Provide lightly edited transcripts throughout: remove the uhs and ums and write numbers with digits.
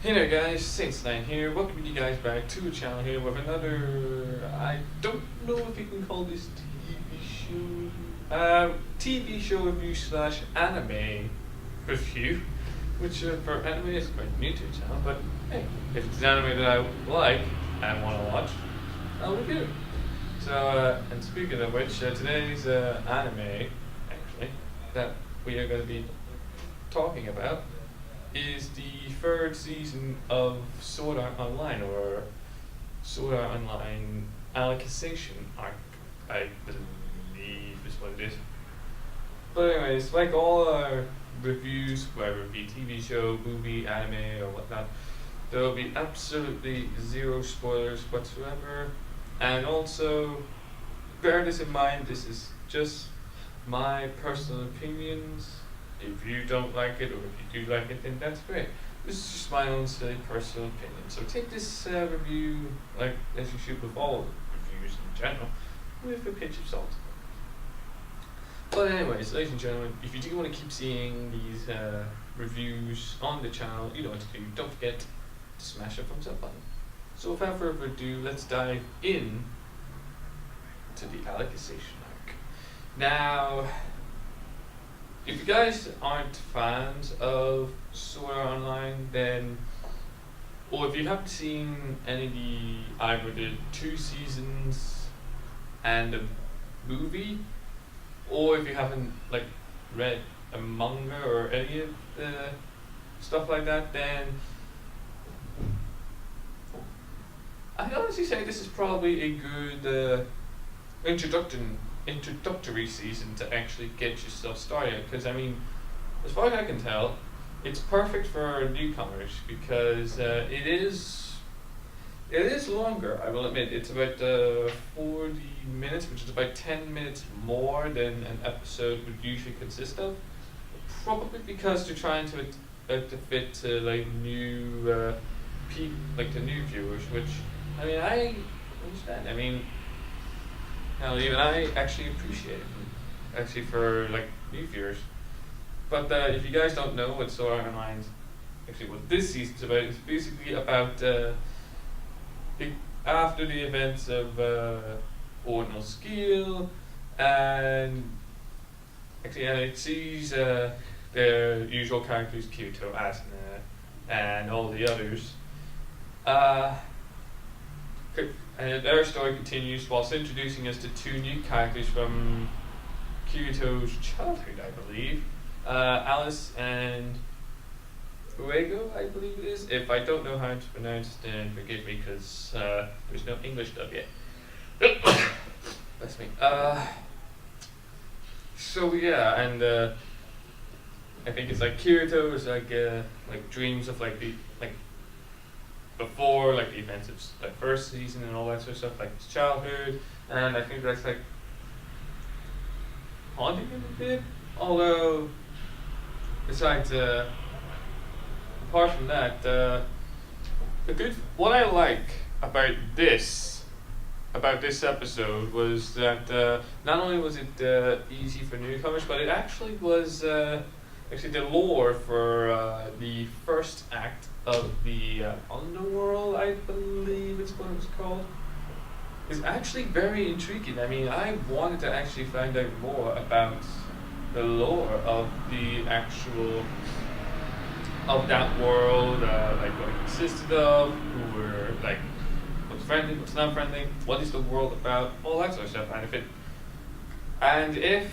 Hey there guys, SaintsKnight here, welcome you guys back to the channel here with another, I don't know if you can call this TV show review slash anime review, which for anime is quite new to the channel, but hey, if it's an anime that I like and want to watch, I'll review it. So, and speaking of which, today's anime, actually, that we are going to be talking about is the third season of Sword Art Online, or Sword Art Online Alicization arc, I believe is what it is. But anyways, like all our reviews, whether it be TV show, movie, anime, or whatnot, there will be absolutely zero spoilers whatsoever. And also, bear this in mind, this is just my personal opinions. If you don't like it, or if you do like it, then that's great. This is just my own silly personal opinion. So take this review, like as you should with all reviews in general, with a pinch of salt. But anyways, ladies and gentlemen, if you do want to keep seeing these reviews on the channel, you know what to do. Don't forget to smash the thumbs up button. So without further ado, let's dive in to the Alicization arc. Now, if you guys aren't fans of Sword Art Online, then, or if you haven't seen any of either the 2 seasons and the movie, or if you haven't like read a manga or any of the stuff like that, then I'd honestly say this is probably a good introductory season to actually get yourself started, because I mean, as far as I can tell, it's perfect for newcomers because it is longer. I will admit, it's about 40 minutes, which is about 10 minutes more than an episode would usually consist of. Probably because they're trying to fit to like new like the new viewers, which I mean I understand. I mean, now, even I actually appreciate it, actually for like new viewers. But if you guys don't know what Sword Art Online, actually what this season's about, it's basically about after the events of Ordinal Skill, and actually it sees their usual characters, Kyoto, Asuna, and all the others. And their story continues whilst introducing us to 2 new characters from Kirito's childhood, I believe. Alice and Fuego, I believe it is. If I don't know how to pronounce it, then forgive me, because there's no English dub yet. That's me. So yeah, and I think it's like Kirito is like dreams of like the before like the events of like first season and all that sort of stuff, like his childhood, and I think that's like haunting him a bit. Although, besides, apart from that, what I like about this episode was that not only was it easy for newcomers, but it actually was actually the lore for the first act of the Underworld, I believe it's what it was called, is actually very intriguing. I mean, I wanted to actually find out more about the lore of the actual of that world, like what it consisted of, who were like, what's friendly, what's not friendly, what is the world about, all that sort of stuff. And if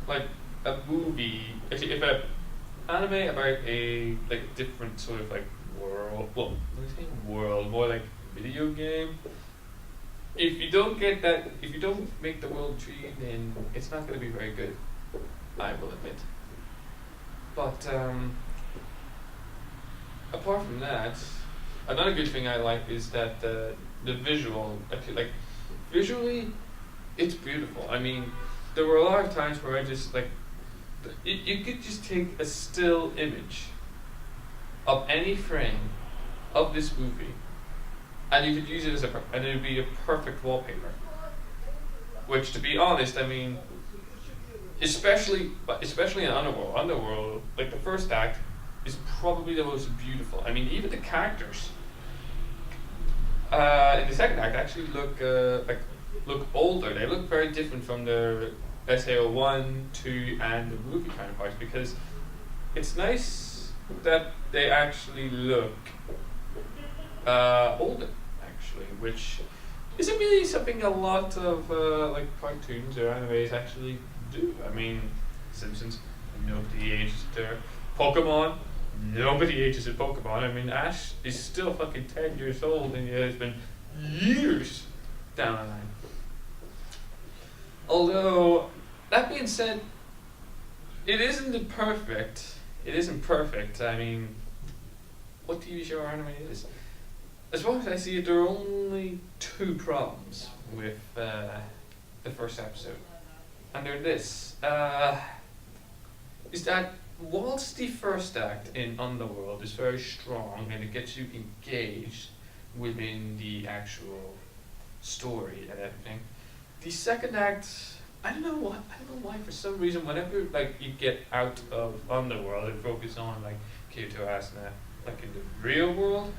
like a movie, if a anime about a like different sort of like world, well, when I say world, more like video game, if you don't get that, if you don't make the world intriguing, then it's not going to be very good, I will admit. But apart from that, another good thing I like is that the visual, actually, like visually, it's beautiful. I mean, there were a lot of times where I just like, you could just take a still image of any frame of this movie, and you could use it and it would be a perfect wallpaper. Which, to be honest, I mean, especially in Underworld, like the first act is probably the most beautiful. I mean, even the characters in the second act actually look older. They look very different from their SAO 1, 2, and the movie counterparts, because it's nice that they actually look older, actually, which isn't really something a lot of like cartoons or animes actually do. I mean, Simpsons, nobody ages their Pokemon. Nobody ages in Pokemon. I mean, Ash is still fucking 10 years old, and yet it's been years down the line. Although, that being said, it isn't perfect. It isn't perfect. I mean, what TV show or anime is? As far as I see it, there are only 2 problems with the first episode. And they're this. Is that whilst the first act in Underworld is very strong and it gets you engaged within the actual story and everything, the second act, I don't know why, for some reason, whenever like you get out of Underworld and focus on like Kyoto Asuna, like in the real world,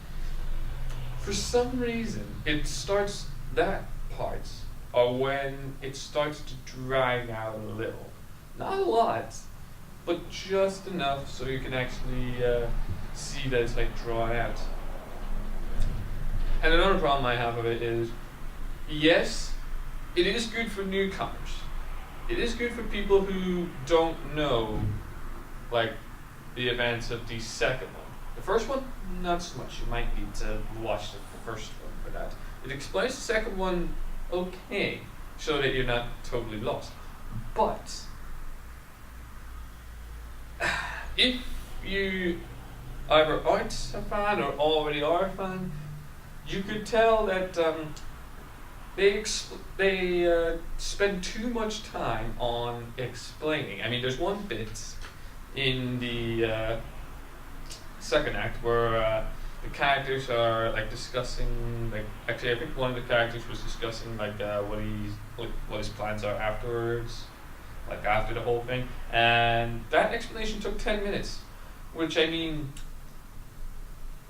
for some reason it starts, that part, or when it starts to drag out a little. Not a lot, but just enough so you can actually see that it's like drawn out. And another problem I have of it is, yes, it is good for newcomers. It is good for people who don't know, like, the events of the second one. The first one, not so much. You might need to watch the first one for that. It explains the second one okay, so that you're not totally lost. But if you either aren't a fan or already are a fan, you could tell that they spend too much time on explaining. I mean, there's one bit in the second act where the characters are like discussing, like, actually I think one of the characters was discussing like what his plans are afterwards, like after the whole thing, and that explanation took 10 minutes, which, I mean,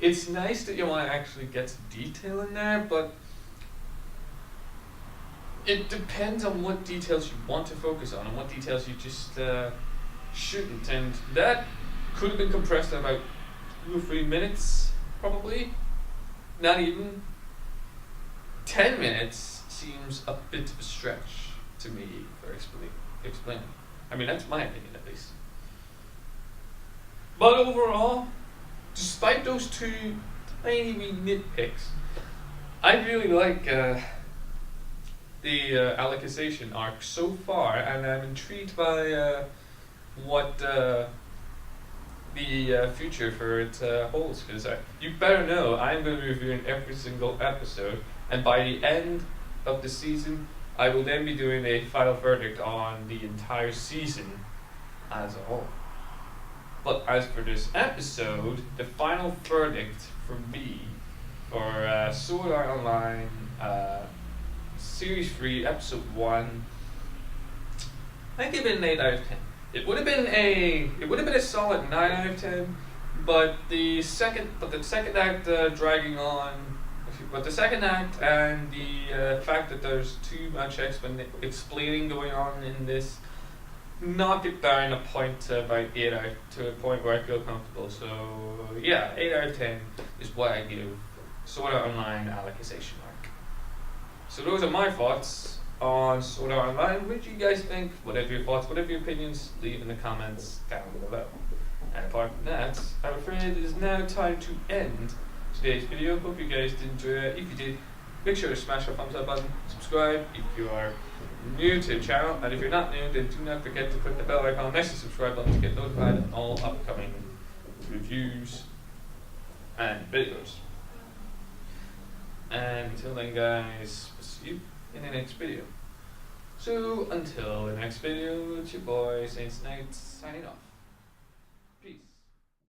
it's nice that you want to actually get some detail in there, but it depends on what details you want to focus on and what details you just shouldn't, and that could have been compressed in about 2 or 3 minutes, probably. Not even. 10 minutes seems a bit of a stretch to me for explaining. I mean, that's my opinion at least. But overall, despite those 2 tiny wee nitpicks, I really like the Alicization arc so far, and I'm intrigued by what the future for it holds, because you better know I'm going to be reviewing every single episode, and by the end of the season I will then be doing a final verdict on the entire season as a whole. But as for this episode, the final verdict for me for Sword Art Online Series 3, Episode 1, I give it an 8 out of 10. It would have been a solid 9 out of 10, but the second act dragging on, but the second act and the fact that there's too much explaining going on in this knocked it down a point to about 8 out, to a point where I feel comfortable. So yeah, 8 out of 10 is what I give Sword Art Online Alicization arc. So those are my thoughts on Sword Art Online. What do you guys think? Whatever your thoughts, whatever your opinions, leave in the comments down below. And apart from that, I'm afraid it is now time to end today's video. Hope you guys did enjoy it. If you did, make sure to smash the thumbs up button, subscribe if you are new to the channel, and if you're not new, then do not forget to click the bell icon next to the subscribe button to get notified of all upcoming reviews and videos. And until then, guys, we'll see you in the next video. So until the next video, it's your boy SaintsKnight signing off.